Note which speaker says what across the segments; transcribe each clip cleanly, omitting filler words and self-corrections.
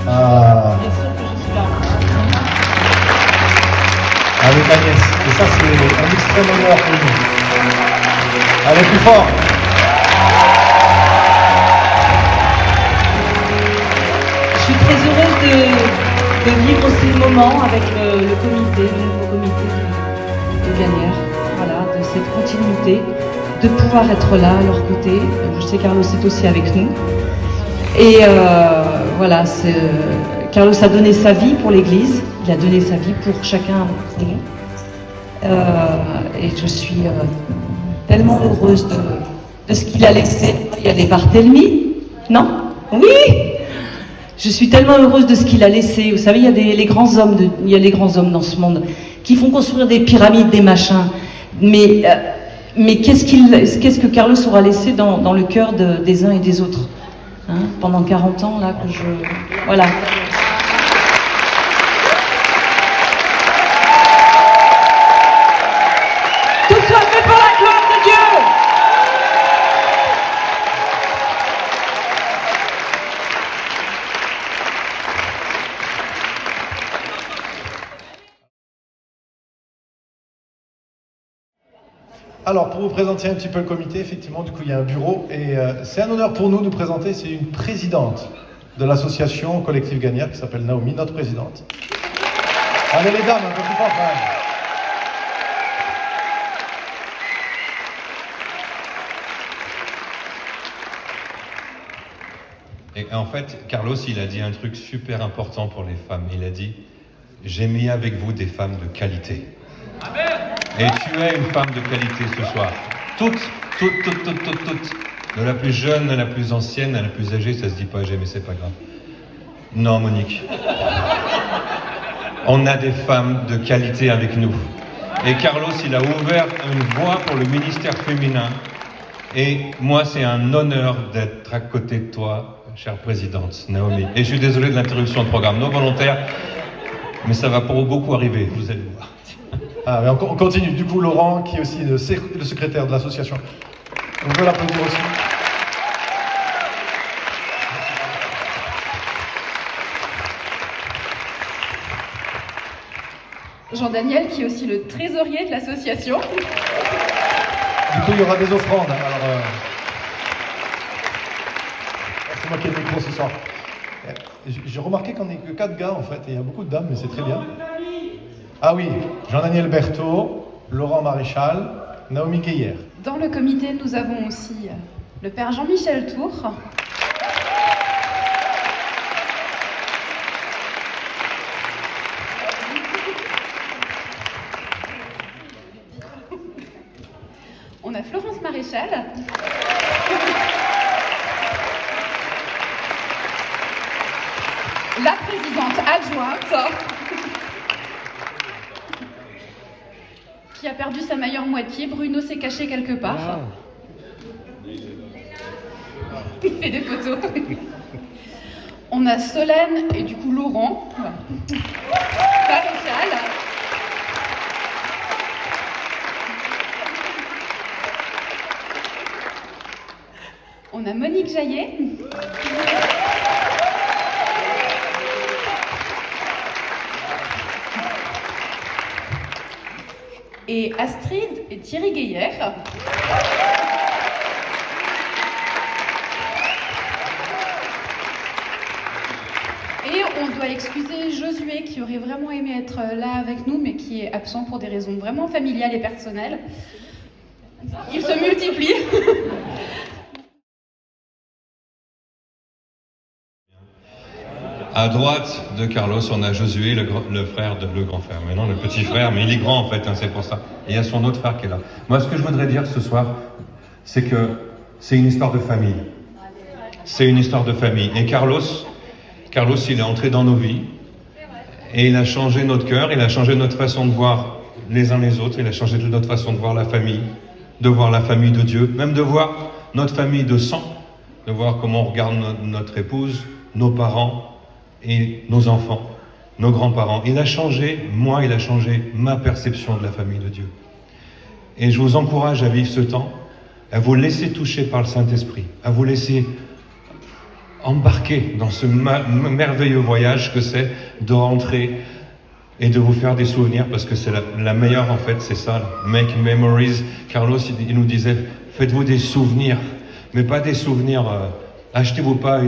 Speaker 1: Ah,
Speaker 2: Bien sûr que je suis là.
Speaker 1: avec Agnès. Et ça, c'est un extrême honneur pour nous. Allez, plus fort.
Speaker 2: Je suis très heureuse de vivre ces moments avec le comité, le nouveau comité de Gagnères. Voilà, de cette continuité, de pouvoir être là à leur côté. Je sais Carlos est aussi avec nous. Et voilà, Carlos a donné sa vie pour l'Église, il a donné sa vie pour chacun d'entre nous. Et je suis tellement heureuse de ce qu'il a laissé. Il y a des Barthélemy, non? Oui! Je suis tellement heureuse de ce qu'il a laissé. Vous savez, il y a les grands hommes, il y a les grands hommes dans ce monde qui font construire des pyramides, des machins. Mais qu'est-ce que Carlos aura laissé dans le cœur des uns et des autres, hein, pendant 40 ans là que je voilà. Tout soit fait pour la gloire de Dieu.
Speaker 1: Alors, pour vous présenter un petit peu le comité, effectivement, du coup, il y a un bureau et c'est un honneur pour nous de présenter, c'est une présidente de l'association Collectif Gagnères qui s'appelle Naomi, notre présidente. Allez les dames, un peu plus fort quand même.
Speaker 3: Et en fait, Carlos, il a dit un truc super important pour les femmes. Il a dit, j'ai mis avec vous des femmes de qualité. Amen. Et tu es une femme de qualité ce soir. Toutes. De la plus jeune à la plus ancienne, à la plus âgée, ça se dit pas âgée, mais c'est pas grave. Non, Monique. On a des femmes de qualité avec nous. Et Carlos, il a ouvert une voie pour le ministère féminin. Et moi, c'est un honneur d'être à côté de toi, chère présidente, Naomi. Et je suis désolé de l'interruption de programme non volontaire, mais ça va pour beaucoup arriver, vous allez voir.
Speaker 1: Ah, mais on continue. Du coup, Laurent, qui est aussi le secrétaire de l'association. On veut l'applaudir aussi.
Speaker 4: Jean-Daniel, qui est aussi le trésorier de l'association.
Speaker 1: Du coup, il y aura des offrandes. Alors, c'est moi qui ai le micro ce soir. J'ai remarqué qu'on n'est que 4 gars, en fait, et il y a beaucoup de dames, mais c'est très bien. Ah oui, Jean-Daniel Berthaud, Laurent Maréchal, Naomi Gaillère.
Speaker 4: Dans le comité, nous avons aussi le père Jean-Michel Tour. On a Florence Maréchal. La présidente adjointe. Qui a perdu sa meilleure moitié. Bruno s'est caché quelque part. Il fait des photos. On a Solène et du coup Laurent. Maréchal. On a Monique Jaillet. Et Astrid et Thierry Gaillère. Et on doit excuser Josué qui aurait vraiment aimé être là avec nous mais qui est absent pour des raisons vraiment familiales et personnelles. Il se multiplie.
Speaker 3: À droite de Carlos, on a Josué, le grand frère. Mais non, le petit frère, mais il est grand en fait, hein, c'est pour ça. Et il y a son autre frère qui est là. Moi, ce que je voudrais dire ce soir, c'est que c'est une histoire de famille. C'est une histoire de famille. Et Carlos, il est entré dans nos vies. Et il a changé notre cœur, il a changé notre façon de voir les uns les autres, il a changé notre façon de voir la famille de Dieu, même de voir notre famille de sang, de voir comment on regarde notre épouse, nos parents, et nos enfants, nos grands-parents. Il a changé ma perception de la famille de Dieu. Et je vous encourage à vivre ce temps, à vous laisser toucher par le Saint-Esprit, à vous laisser embarquer dans ce merveilleux voyage que c'est de rentrer et de vous faire des souvenirs, parce que c'est la meilleure, en fait, c'est ça, make memories. Carlos, il nous disait, faites-vous des souvenirs, mais pas des souvenirs, achetez-vous pas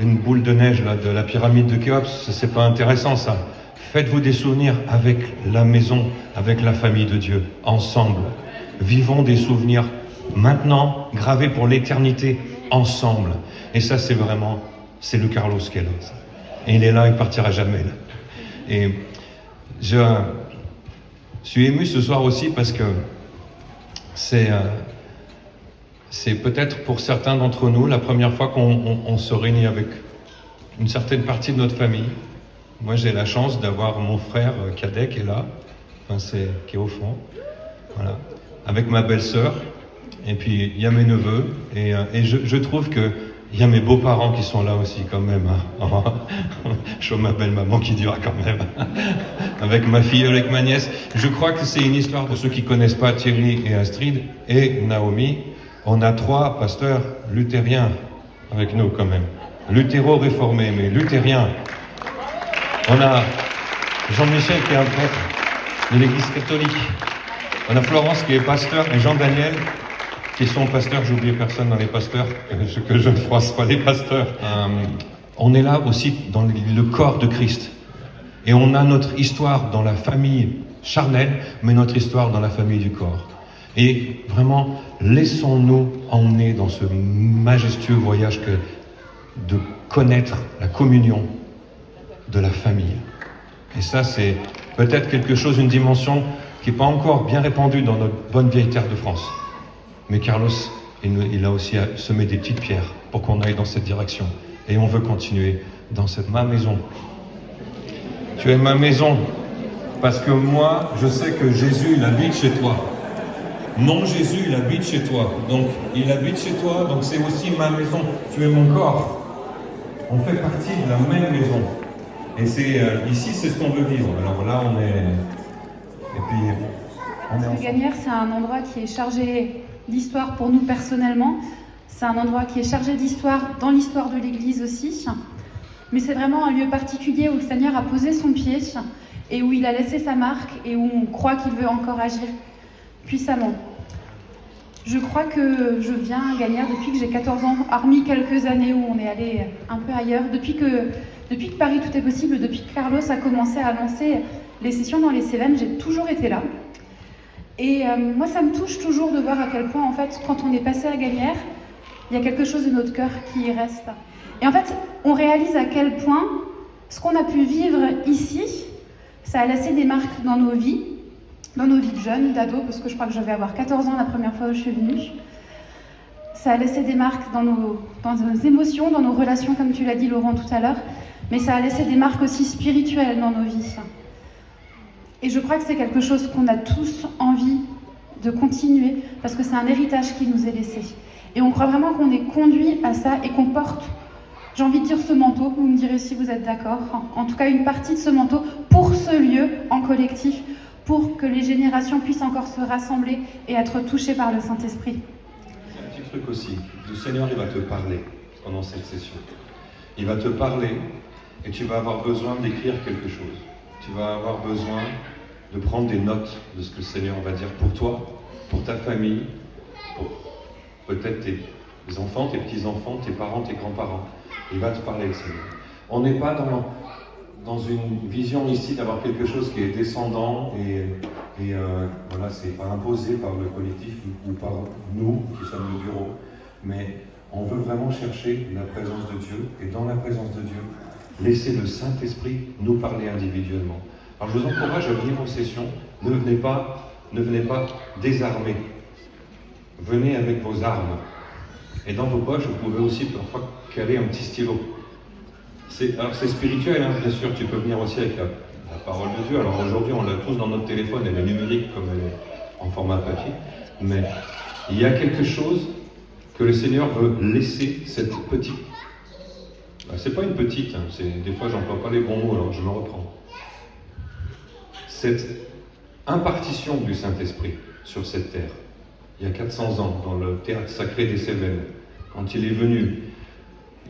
Speaker 3: une boule de neige là, de la pyramide de Khéops, c'est pas intéressant ça. Faites-vous des souvenirs avec la maison, avec la famille de Dieu, ensemble. Vivons des souvenirs maintenant, gravés pour l'éternité, ensemble. Et ça, c'est le Carlos qui est là. Ça. Et il est là, il partira jamais là. Et je suis ému ce soir aussi parce que c'est peut-être pour certains d'entre nous la première fois qu'on se réunit avec une certaine partie de notre famille. Moi, j'ai la chance d'avoir mon frère cadet qui est là, qui est au fond, voilà, avec ma belle-sœur, et puis il y a mes neveux, et je trouve que il y a mes beaux-parents qui sont là aussi quand même. Hein. Je vois ma belle-maman qui dira quand même. Avec ma fille, avec ma nièce. Je crois que c'est une histoire pour ceux qui connaissent pas Thierry et Astrid et Naomi. On a 3 pasteurs luthériens avec nous quand même. Luthéro-réformés, mais luthériens. On a Jean-Michel qui est un prêtre de l'église catholique. On a Florence qui est pasteur et Jean-Daniel qui sont pasteurs. J'ai oublié personne dans les pasteurs, que je ne froisse pas les pasteurs. On est là aussi dans le corps de Christ. Et on a notre histoire dans la famille charnelle, mais notre histoire dans la famille du corps. Et vraiment, laissons-nous emmener dans ce majestueux voyage de connaître la communion de la famille. Et ça, c'est peut-être quelque chose, une dimension qui n'est pas encore bien répandue dans notre bonne vieille terre de France. Mais Carlos, il a aussi semé des petites pierres pour qu'on aille dans cette direction. Et on veut continuer dans ma maison. Tu es ma maison, parce que moi, je sais que Jésus, il habite chez toi. Mon Jésus, il habite chez toi. Donc, il habite chez toi, donc c'est aussi ma maison. Tu es mon corps. On fait partie de la même maison. Et ici, c'est ce qu'on veut vivre. Alors là, on est... Et puis, on est ensemble.
Speaker 4: Gagnères, c'est un endroit qui est chargé d'histoire pour nous personnellement. C'est un endroit qui est chargé d'histoire dans l'histoire de l'Église aussi. Mais c'est vraiment un lieu particulier où le Seigneur a posé son pied et où il a laissé sa marque et où on croit qu'il veut encore agir puissamment. Je crois que je viens à Gagnères depuis que j'ai 14 ans, hormis quelques années où on est allé un peu ailleurs. Depuis que Paris Tout est possible, depuis que Carlos a commencé à lancer les sessions dans les Cévennes, j'ai toujours été là. Et moi, ça me touche toujours de voir à quel point, en fait, quand on est passé à Gagnères, il y a quelque chose de notre cœur qui y reste. Et en fait, on réalise à quel point ce qu'on a pu vivre ici, ça a laissé des marques dans nos vies de jeunes, d'ados, parce que je crois que je vais avoir 14 ans la première fois où je suis venue. Ça a laissé des marques dans nos émotions, dans nos relations, comme tu l'as dit, Laurent, tout à l'heure, mais ça a laissé des marques aussi spirituelles dans nos vies. Et je crois que c'est quelque chose qu'on a tous envie de continuer, parce que c'est un héritage qui nous est laissé. Et on croit vraiment qu'on est conduit à ça et qu'on porte, j'ai envie de dire ce manteau, vous me direz si vous êtes d'accord, en tout cas une partie de ce manteau pour ce lieu en collectif, pour que les générations puissent encore se rassembler et être touchées par le Saint-Esprit.
Speaker 3: Un petit truc aussi, le Seigneur il va te parler pendant cette session. Il va te parler et tu vas avoir besoin d'écrire quelque chose. Tu vas avoir besoin de prendre des notes de ce que le Seigneur va dire pour toi, pour ta famille, pour peut-être tes enfants, tes petits-enfants, tes parents, tes grands-parents. Il va te parler, le Seigneur. On n'est pas dans une vision ici d'avoir quelque chose qui est descendant et voilà, c'est pas imposé par le collectif ou par nous qui sommes le bureau, mais on veut vraiment chercher la présence de Dieu et dans la présence de Dieu, laisser le Saint-Esprit nous parler individuellement. Alors je vous encourage à venir en session, ne venez pas désarmés, venez avec vos armes. Et dans vos poches, vous pouvez aussi parfois caler un petit stylo. Alors c'est spirituel, hein, bien sûr, tu peux venir aussi avec la parole de Dieu. Alors aujourd'hui, on l'a tous dans notre téléphone, elle est numérique comme elle est en format papier. Mais il y a quelque chose que le Seigneur veut laisser cette petite... c'est pas une petite, hein, des fois j'emploie pas les bons mots, alors je me reprends. Cette impartition du Saint-Esprit sur cette terre, il y a 400 ans, dans le théâtre sacré des Cévennes, quand il est venu,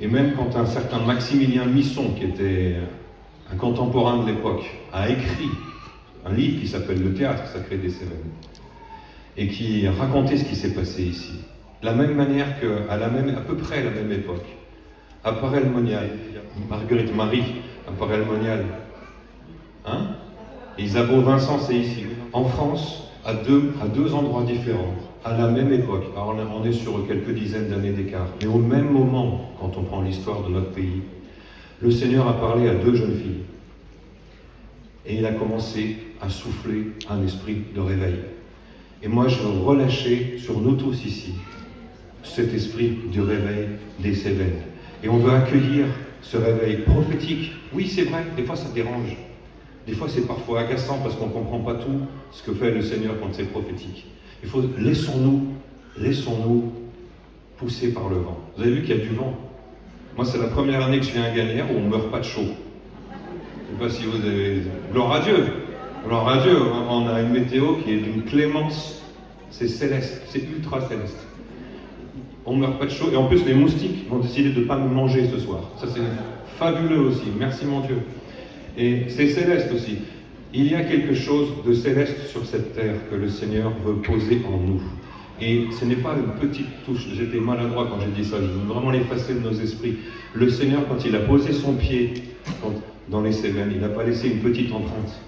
Speaker 3: Et même quand un certain Maximilien Misson, qui était un contemporain de l'époque, a écrit un livre qui s'appelle Le théâtre sacré des Cévennes, et qui racontait ce qui s'est passé ici. De la même manière à peu près à la même époque, à Paray-le-Monial, Marguerite Marie, à Paray-le-Monial, hein? Isabeau Vincent, c'est ici. En France, à deux endroits différents, à la même époque. Alors on est sur quelques dizaines d'années d'écart, mais au même moment, quand on prend l'histoire de notre pays, le Seigneur a parlé à deux jeunes filles. Et il a commencé à souffler un esprit de réveil. Et moi, je veux relâcher sur nous tous ici cet esprit du réveil des Cévennes. Et on veut accueillir ce réveil prophétique. Oui, c'est vrai, des fois ça dérange. Des fois c'est parfois agaçant parce qu'on ne comprend pas tout ce que fait le Seigneur quand c'est prophétique. Il faut, laissons-nous pousser par le vent. Vous avez vu qu'il y a du vent. Moi, c'est la première année que je viens à Gagnères où on ne meurt pas de chaud. Je ne sais pas si vous avez... Gloire à Dieu! Gloire à Dieu! On a une météo qui est d'une clémence. C'est céleste, c'est ultra céleste. On ne meurt pas de chaud. Et en plus, les moustiques ont décidé de ne pas nous manger ce soir. Ça, c'est fabuleux aussi. Merci, mon Dieu. Et c'est céleste aussi. Il y a quelque chose de céleste sur cette terre que le Seigneur veut poser en nous. Et ce n'est pas une petite touche. J'étais maladroit quand j'ai dit ça. Je veux vraiment l'effacer de nos esprits. Le Seigneur, quand il a posé son pied dans les Cévennes, il n'a pas laissé une petite empreinte.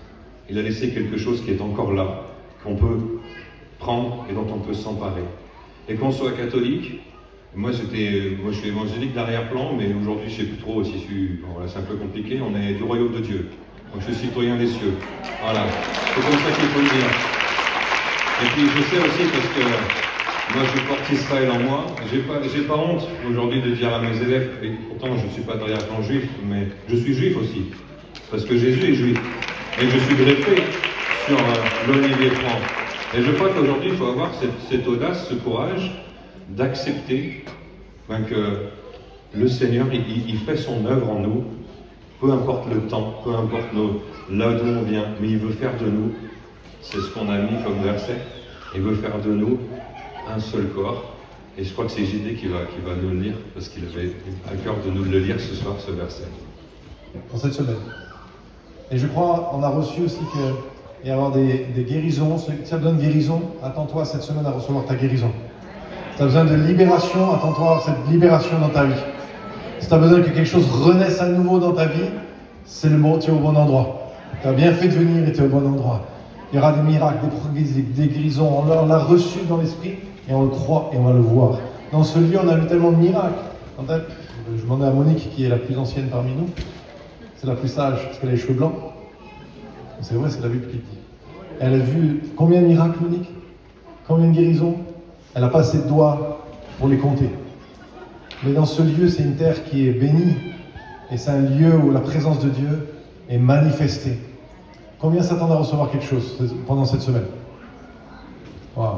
Speaker 3: Il a laissé quelque chose qui est encore là, qu'on peut prendre et dont on peut s'emparer. Et qu'on soit catholique, moi je suis évangélique d'arrière-plan, mais aujourd'hui je ne sais plus trop si je suis... Bon, voilà, c'est un peu compliqué, on est du royaume de Dieu. Donc je suis citoyen des cieux. Voilà, c'est comme ça qu'il faut le dire. Et puis je sais aussi parce que moi je porte Israël en moi, j'ai pas honte aujourd'hui de dire à mes élèves, et pourtant je ne suis pas d'arrière-plan juif, mais je suis juif aussi, parce que Jésus est juif. Et je suis greffé sur l'olivier franc. Et je crois qu'aujourd'hui il faut avoir cette audace, ce courage d'accepter que le Seigneur, il fait son œuvre en nous, peu importe le temps, peu importe là d'où on vient, mais il veut faire de nous, c'est ce qu'on a mis comme verset, il veut faire de nous un seul corps. Et je crois que c'est JD qui va nous le lire, parce qu'il avait à cœur de nous le lire ce soir, ce verset.
Speaker 1: Pour cette semaine. Et je crois, on a reçu aussi qu'il y a avoir des guérisons. Si tu as besoin de guérison, attends-toi cette semaine à recevoir ta guérison. Si tu as besoin de libération, attends-toi à cette libération dans ta vie. Si tu as besoin que quelque chose renaisse à nouveau dans ta vie, c'est le bon, tu es au bon endroit. Tu as bien fait de venir et tu es au bon endroit. Il y aura des miracles, des guérisons. On l'a reçu dans l'esprit et on le croit et on va le voir. Dans ce lieu, on a vu tellement de miracles. Je demandais à Monique, qui est la plus ancienne parmi nous, c'est la plus sage parce qu'elle a les cheveux blancs. C'est vrai, c'est la Bible qui dit. Elle a vu combien de miracles, Monique? Combien de guérisons? Elle n'a pas assez de doigts pour les compter. Mais dans ce lieu, c'est une terre qui est bénie. Et c'est un lieu où la présence de Dieu est manifestée. Combien s'attendent à recevoir quelque chose pendant cette semaine? Waouh!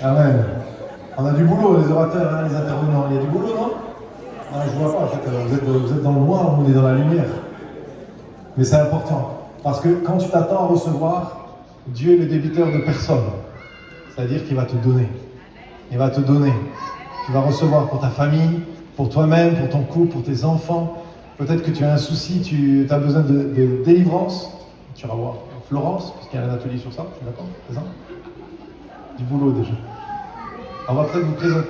Speaker 1: Amen. On a du boulot, les orateurs, hein, les intervenants. Il y a du boulot, non? Non, je ne vois pas. En fait, vous êtes dans le noir, on est dans la lumière. Mais c'est important. Parce que quand tu t'attends à recevoir, Dieu est le débiteur de personne. C'est-à-dire qu'il va te donner. Il va te donner. Tu vas recevoir pour ta famille, pour toi-même, pour ton couple, pour tes enfants. Peut-être que tu as un souci, tu as besoin de délivrance. Tu vas voir Florence, parce qu'il y a un atelier sur ça. Tu es d'accord? C'est ça? Du boulot déjà. On va peut-être vous présenter.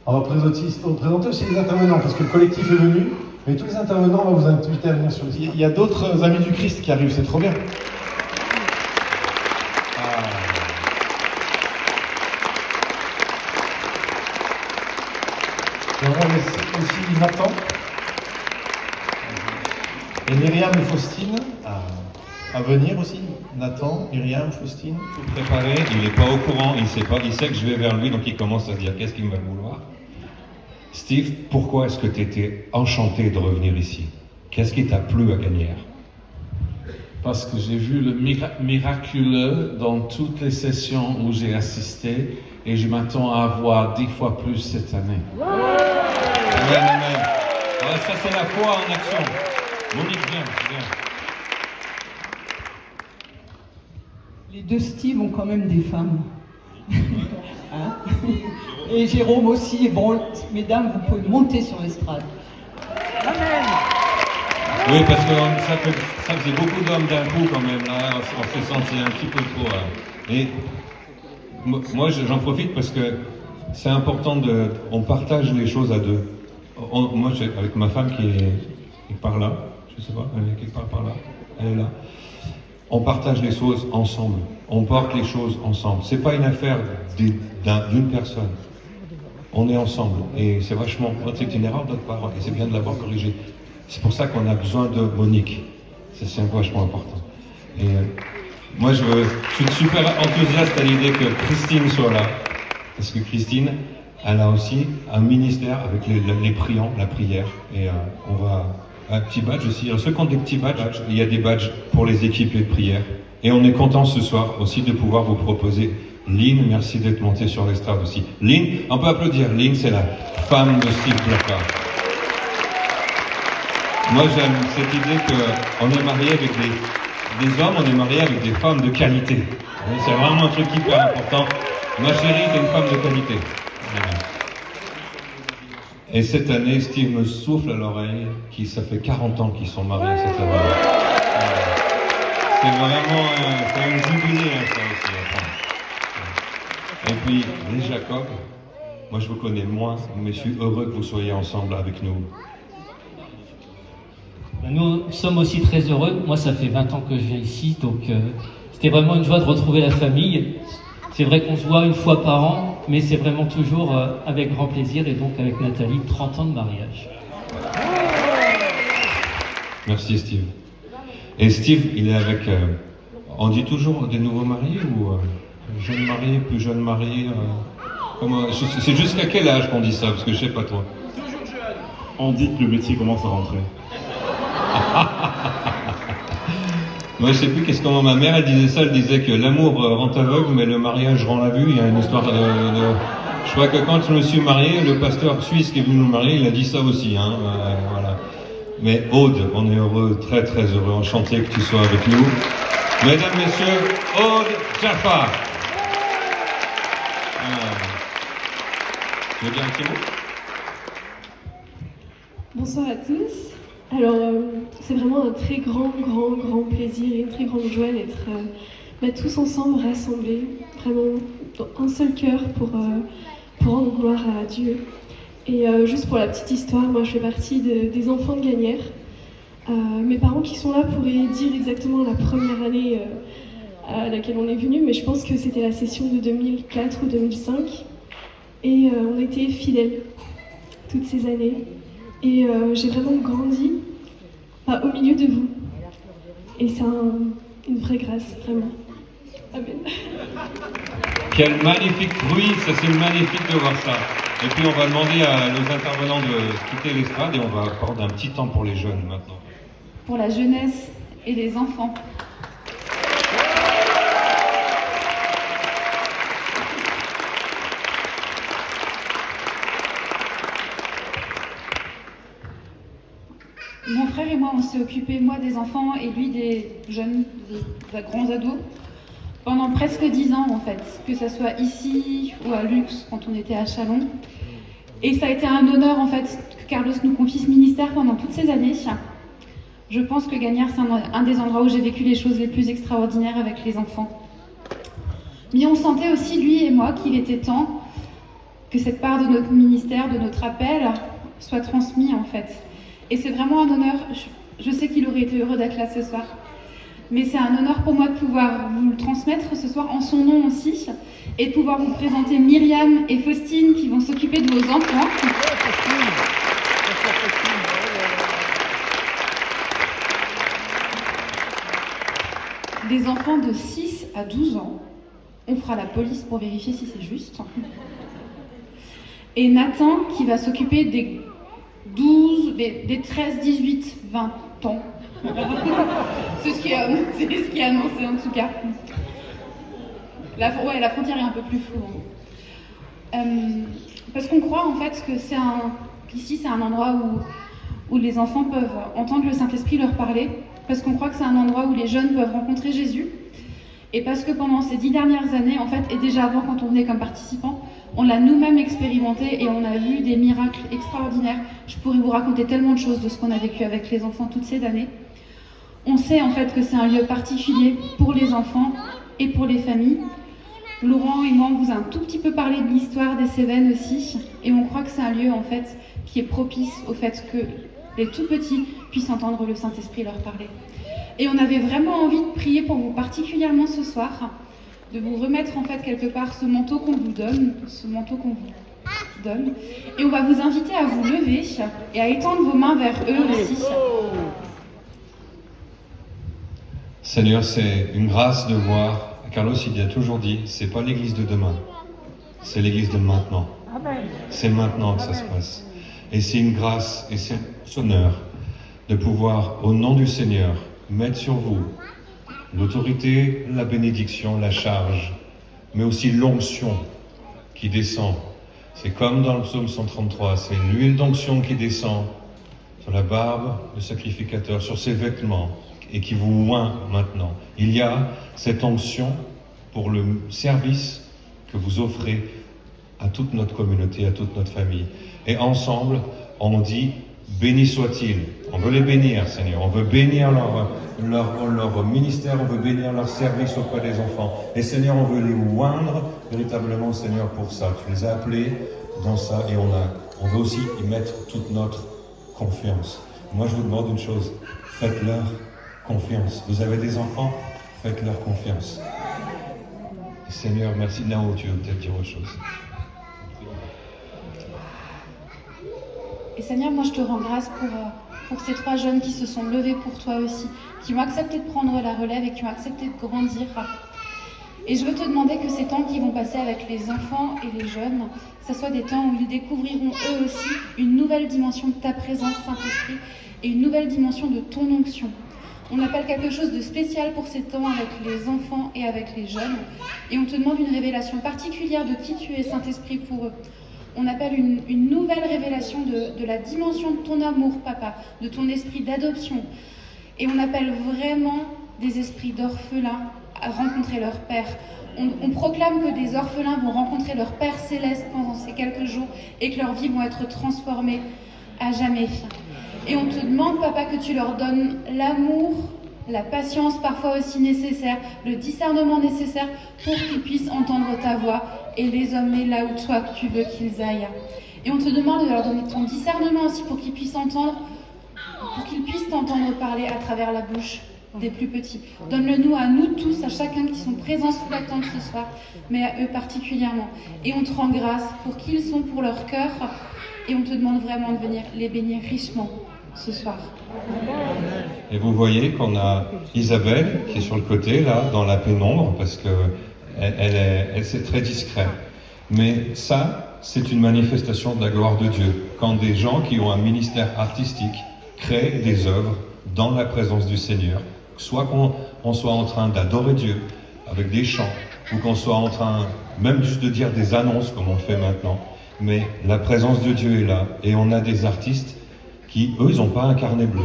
Speaker 1: On va présenter aussi les intervenants, parce que le collectif est venu, mais tous les intervenants, on va vous inviter à venir sur le site. Il y a d'autres amis du Christ qui arrivent, c'est trop bien. Et on va laisser aussi Nathan, et Myriam et Faustine à venir aussi. Nathan, Myriam, Faustine.
Speaker 3: Tout préparé, il n'est pas au courant, il sait que je vais vers lui, donc il commence à se dire qu'est-ce qu'il va vouloir. Steve, pourquoi est-ce que tu étais enchanté de revenir ici? Qu'est-ce qui t'a plu à Gagnères?
Speaker 5: Parce que j'ai vu le miraculeux dans toutes les sessions où j'ai assisté et je m'attends à avoir 10 fois plus cette année.
Speaker 3: Amen, amen. Alors ça c'est la foi en action. Monique, viens.
Speaker 6: Les deux Steve ont quand même des femmes. Hein? Et Jérôme aussi. Bon, mesdames, vous pouvez monter sur l'estrade.
Speaker 3: Oui, parce que ça faisait beaucoup d'hommes d'un coup quand même, là, on s'est senti un petit peu trop. Là. Et moi, j'en profite parce que c'est important on partage les choses à deux. Moi, avec ma femme qui est par là, je sais pas, elle est quelque part par là, elle est là. On partage les choses ensemble, on porte les choses ensemble. C'est pas une affaire d'une personne. On est ensemble et c'est vachement. C'est une erreur de notre part et c'est bien de l'avoir corrigée. C'est pour ça qu'on a besoin de Monique. C'est vachement important. Et moi, je suis super enthousiaste à l'idée que Christine soit là. Parce que Christine, elle a aussi un ministère avec les priants, la prière. Et on va... Un petit badge aussi. Alors, ceux qui ont des petits badges, il y a des badges pour les équipes de prière. Et on est content ce soir aussi de pouvoir vous proposer Lynn. Merci d'être montée sur l'estrade aussi. Lynn, on peut applaudir. Lynn, c'est la femme de Steve Placard. Moi, j'aime cette idée qu'on est marié avec des hommes, on est marié avec des femmes de qualité. C'est vraiment un truc hyper important. Ma chérie, t'es une femme de qualité. Et cette année, Steve me souffle à l'oreille ça fait 40 ans qu'ils sont mariés cette année. C'est vraiment un jubilé, ça aussi. Et puis, les Jacob, moi je vous connais moins, mais je suis heureux que vous soyez ensemble avec nous.
Speaker 7: Nous sommes aussi très heureux. Moi, ça fait 20 ans que je viens ici, donc c'était vraiment une joie de retrouver la famille. C'est vrai qu'on se voit une fois par an, mais c'est vraiment toujours avec grand plaisir, et donc avec Nathalie, 30 ans de mariage.
Speaker 3: Merci Steve. Et Steve, il est avec... on dit toujours des nouveaux mariés ou jeunes mariés, plus jeunes mariés c'est jusqu'à quel âge qu'on dit ça? Parce que je sais pas toi.
Speaker 8: Toujours jeune. On dit que le métier commence à rentrer.
Speaker 3: Moi, je sais plus qu'est-ce que ma mère elle disait ça. Elle disait que l'amour rend aveugle, mais le mariage rend la vue. Il y a une histoire Je crois que quand je me suis marié, le pasteur suisse qui est venu nous marier, il a dit ça aussi. Hein, voilà. Mais Aude, on est heureux, très très heureux, enchanté que tu sois avec nous. Mesdames, messieurs, Aude Jaffa. Tu veux dire un petit mot?
Speaker 9: Bonsoir à tous. Alors, c'est vraiment un très grand plaisir et une très grande joie d'être tous ensemble rassemblés, vraiment dans un seul cœur pour rendre gloire à Dieu. Et juste pour la petite histoire, moi je fais partie des enfants de Gagnères. Mes parents qui sont là pourraient dire exactement la première année à laquelle on est venu, mais je pense que c'était la session de 2004 ou 2005. Et on a été fidèles toutes ces années. Et j'ai vraiment grandi au milieu de vous. Et c'est une vraie grâce, vraiment. Amen.
Speaker 3: Quel magnifique fruit, ça c'est magnifique de voir ça. Et puis on va demander à nos intervenants de quitter l'estrade et on va accorder un petit temps pour les jeunes maintenant.
Speaker 4: Pour la jeunesse et les enfants. Mon frère et moi, on s'est occupés, moi des enfants et lui des jeunes, des grands ados, pendant presque 10 ans en fait, que ce soit ici ou à Lux quand on était à Chalon. Et ça a été un honneur en fait que Carlos nous confie ce ministère pendant toutes ces années. Je pense que Gagnères, c'est un des endroits où j'ai vécu les choses les plus extraordinaires avec les enfants. Mais on sentait aussi, lui et moi, qu'il était temps que cette part de notre ministère, de notre appel, soit transmise en fait. Et c'est vraiment un honneur, je sais qu'il aurait été heureux d'être là ce soir, mais c'est un honneur pour moi de pouvoir vous le transmettre ce soir en son nom aussi, et de pouvoir vous présenter Myriam et Faustine qui vont s'occuper de vos enfants. Des enfants de 6 à 12 ans. On fera la police pour vérifier si c'est juste. Et Nathan qui va s'occuper des 13, 18, 20 ans. C'est ce qui est annoncé en tout cas. La frontière est un peu plus floue. Parce qu'on croit en fait que ici c'est un endroit où les enfants peuvent entendre le Saint-Esprit leur parler. Parce qu'on croit que c'est un endroit où les jeunes peuvent rencontrer Jésus. Et parce que pendant ces 10 dernières années, en fait, et déjà avant quand on venait comme participant, on l'a nous-mêmes expérimenté et on a vu des miracles extraordinaires. Je pourrais vous raconter tellement de choses de ce qu'on a vécu avec les enfants toutes ces années. On sait en fait que c'est un lieu particulier pour les enfants et pour les familles. Laurent et moi, on vous a un tout petit peu parlé de l'histoire des Cévennes aussi, et on croit que c'est un lieu en fait qui est propice au fait que les tout petits puissent entendre le Saint-Esprit leur parler. Et on avait vraiment envie de prier pour vous particulièrement ce soir, de vous remettre en fait quelque part ce manteau qu'on vous donne, et on va vous inviter à vous lever et à étendre vos mains vers eux aussi.
Speaker 3: Seigneur, c'est une grâce de voir. Carlos, il a toujours dit, c'est pas l'église de demain, c'est l'église de maintenant. C'est maintenant que ça se passe. Et c'est une grâce et c'est un honneur de pouvoir, au nom du Seigneur, mettre sur vous l'autorité, la bénédiction, la charge, mais aussi l'onction qui descend. C'est comme dans le psaume 133, c'est l'huile d'onction qui descend sur la barbe du sacrificateur, sur ses vêtements, et qui vous oint maintenant. Il y a cette onction pour le service que vous offrez à toute notre communauté, à toute notre famille. Et ensemble, on dit, béni soit-il. On veut les bénir, Seigneur. On veut bénir leur ministère, on veut bénir leur service auprès des enfants. Et Seigneur, on veut les oindre véritablement, Seigneur, pour ça. Tu les as appelés dans ça et on veut aussi y mettre toute notre confiance. Moi, je vous demande une chose, faites-leur confiance. Vous avez des enfants, faites-leur confiance. Et Seigneur, merci. Nao, tu veux peut-être dire autre chose.
Speaker 4: Et Seigneur, moi je te rends grâce pour ces 3 jeunes qui se sont levés pour toi aussi, qui ont accepté de prendre la relève et qui ont accepté de grandir. Et je veux te demander que ces temps qu'ils vont passer avec les enfants et les jeunes, ce soit des temps où ils découvriront eux aussi une nouvelle dimension de ta présence, Saint-Esprit, et une nouvelle dimension de ton onction. On appelle quelque chose de spécial pour ces temps avec les enfants et avec les jeunes. Et on te demande une révélation particulière de qui tu es, Saint-Esprit, pour eux. On appelle une nouvelle révélation de la dimension de ton amour, Papa, de ton esprit d'adoption. Et on appelle vraiment des esprits d'orphelins à rencontrer leur Père. On proclame que des orphelins vont rencontrer leur Père céleste pendant ces quelques jours et que leurs vies vont être transformées à jamais. Et on te demande, Papa, que tu leur donnes l'amour, la patience parfois aussi nécessaire, le discernement nécessaire pour qu'ils puissent entendre ta voix et les emmener là où toi tu veux qu'ils aillent. Et on te demande de leur donner ton discernement aussi pour qu'ils puissent entendre, pour qu'ils puissent t'entendre parler à travers la bouche des plus petits. Donne-le nous à nous tous, à chacun qui sont présents sous la tente ce soir, mais à eux particulièrement. Et on te rend grâce pour qui ils sont, pour leur cœur, et on te demande vraiment de venir les bénir richement ce soir.
Speaker 3: Et vous voyez qu'on a Isabelle qui est sur le côté, là, dans la pénombre, parce que elle c'est très discret. Mais ça, c'est une manifestation de la gloire de Dieu. Quand des gens qui ont un ministère artistique créent des œuvres dans la présence du Seigneur, soit qu'on soit en train d'adorer Dieu avec des chants, ou qu'on soit en train même juste de dire des annonces comme on le fait maintenant, mais la présence de Dieu est là, et on a des artistes qui, eux, ils n'ont pas un carnet bleu,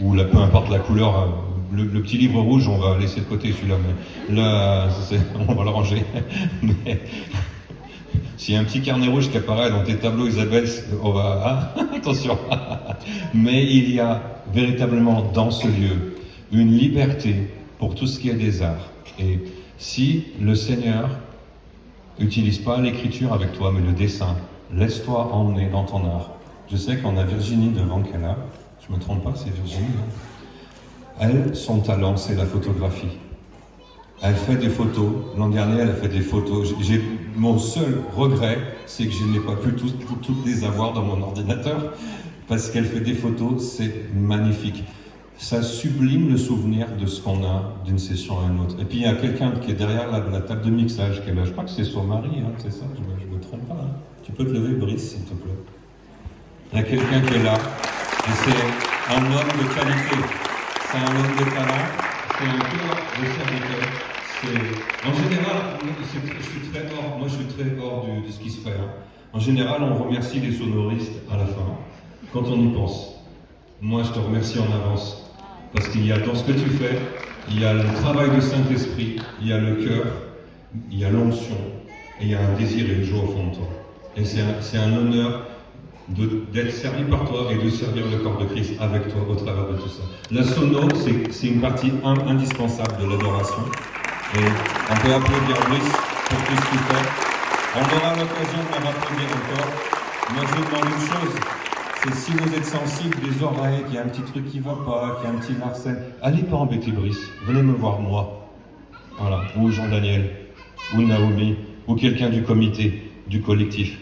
Speaker 3: ou là, peu importe la couleur, le petit livre rouge, on va laisser de côté celui-là, mais là, on va le ranger. Mais s'il y a un petit carnet rouge qui apparaît dans tes tableaux, Isabelle, on va... Ah, attention. Mais il y a véritablement dans ce lieu une liberté pour tout ce qui est des arts. Et si le Seigneur n'utilise pas l'écriture avec toi, mais le dessin, laisse-toi emmener dans ton art. Je sais qu'on a Virginie devant qui est là. Je ne me trompe pas, c'est Virginie. Elle, son talent, c'est la photographie. Elle fait des photos. L'an dernier, elle a fait des photos. Mon seul regret, c'est que je n'ai pas pu toutes les avoir dans mon ordinateur, parce qu'elle fait des photos, c'est magnifique. Ça sublime le souvenir de ce qu'on a d'une session à une autre. Et puis il y a quelqu'un qui est derrière la table de mixage, qui est là. Je crois que c'est son mari, hein, c'est ça, je me trompe pas. Hein. Tu peux te lever, Brice, s'il te plaît. Il y a quelqu'un qui est là, et c'est un homme de qualité. C'est un homme de talent, c'est un cœur de serviteur. En général, je suis très hors de ce qui se fait. Hein. En général, on remercie les sonoristes à la fin, quand on y pense. Moi, je te remercie en avance, Parce qu'il y a dans ce que tu fais, il y a le travail du Saint-Esprit, il y a le cœur, il y a l'onction, et il y a un désir et une joie au fond de toi. Et c'est un honneur d'être servi par toi et de servir le corps de Christ avec toi au travers de tout ça. La sono, c'est une partie indispensable de l'adoration. Et on peut applaudir Brice pour tout ce qu'il fait. On aura l'occasion de le applaudir encore. Moi, je vous demande une chose, c'est si vous êtes sensible des oreilles, qu'il y a un petit truc qui ne va pas, qu'il y a un petit Marcel, allez pas embêter Brice, venez me voir moi. Voilà, ou Jean-Daniel, ou Naomi, ou quelqu'un du comité, du collectif.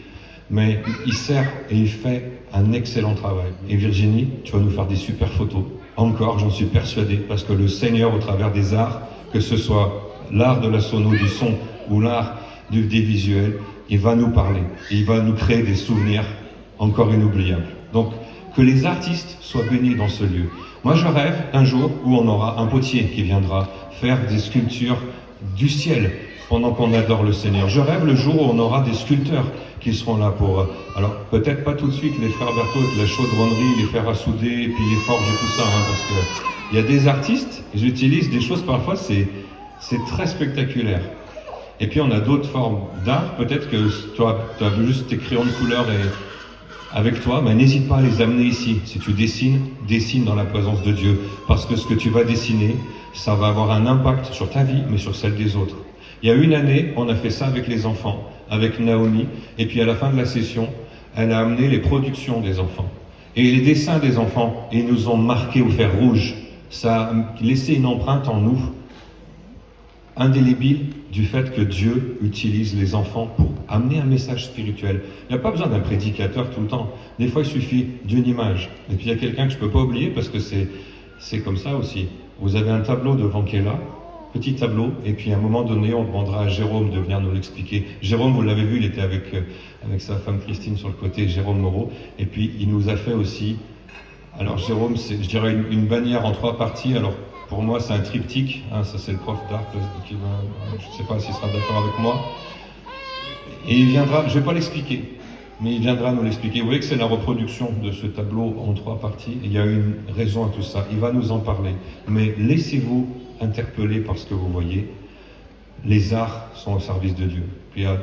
Speaker 3: Mais il sert et il fait un excellent travail. Et Virginie, tu vas nous faire des super photos. Encore, j'en suis persuadé, parce que le Seigneur, au travers des arts, que ce soit l'art de la sono, du son, ou l'art des visuels, il va nous parler. Et il va nous créer des souvenirs encore inoubliables. Donc, que les artistes soient bénis dans ce lieu. Moi, je rêve un jour où on aura un potier qui viendra faire des sculptures du ciel pendant qu'on adore le Seigneur. Je rêve le jour où on aura des sculpteurs qui seront là pour... alors, peut-être pas tout de suite les frères Berthaud avec la chaudronnerie, les fers à souder, et puis les forges et tout ça, hein, parce que il y a des artistes, ils utilisent des choses parfois, c'est très spectaculaire. Et puis on a d'autres formes d'art, peut-être que toi, tu as juste tes crayons de couleur avec toi, mais n'hésite pas à les amener ici. Si tu dessines, dessine dans la présence de Dieu, parce que ce que tu vas dessiner, ça va avoir un impact sur ta vie, mais sur celle des autres. Il y a une année, on a fait ça avec les enfants, avec Naomi, et puis à la fin de la session, elle a amené les productions des enfants. Et les dessins des enfants, ils nous ont marqués au fer rouge. Ça a laissé une empreinte en nous, indélébile, du fait que Dieu utilise les enfants pour amener un message spirituel. Il n'y a pas besoin d'un prédicateur tout le temps. Des fois, il suffit d'une image. Et puis, il y a quelqu'un que je ne peux pas oublier, parce que c'est comme ça aussi. Vous avez un tableau devant qui est là, petit tableau, et puis à un moment donné, on demandera à Jérôme de venir nous l'expliquer. Jérôme, vous l'avez vu, il était avec sa femme Christine sur le côté, Jérôme Moreau, et puis il nous a fait aussi... Alors Jérôme, c'est, je dirais, une bannière en 3 parties. Alors pour moi, c'est un triptyque. Hein, ça, c'est le prof d'art qui va... Je ne sais pas s'il sera d'accord avec moi. Et il viendra, je ne vais pas l'expliquer, mais il viendra nous l'expliquer. Vous voyez que c'est la reproduction de ce tableau en 3 parties. Il y a une raison à tout ça. Il va nous en parler. Mais laissez-vous interpeller par ce que vous voyez. Les arts sont au service de Dieu. Puis il y a